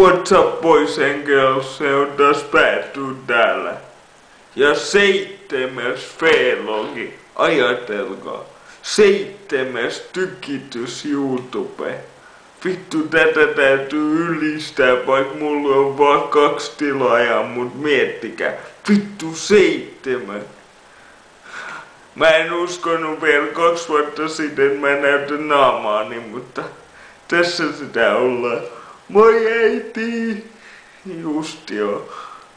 What's up boys and girls, se on taas päättyy täällä. Ja 7. V-logi, ajatelkaa. 7. tykitys YouTube. Vittu tätä täytyy ylistää, vaikka mulla on vaan 2 tilaajaa, mut miettikää. Vittu 7. Mä en uskonut vielä 2 vuotta sitten, että mä näytän naamaani, mutta tässä sitä ollaan. Moi äiti! Just joo.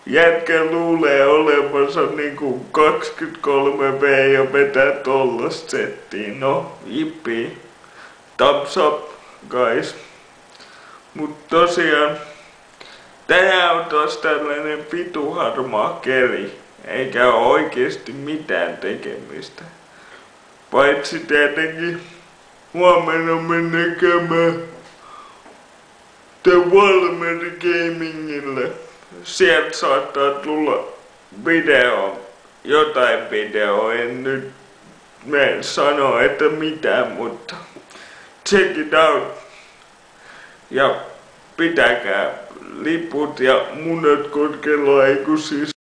Jätkä luulee olevansa niinku 23V ja vetää tollasta settiin. No, jippi. Thumbs up, guys. Mut tosiaan, tänään on taas tällainen vitu harmaa keli. Eikä oo oikeesti mitään tekemistä. Paitsi tietenkin huomenna mennään käymään The Valmeri Gamingille. Sieltä saattaa tulla video, jotain videoa, en nyt en sano, että mitään, mutta check it out. Ja pitäkää liput ja munat korkealla, eiku siis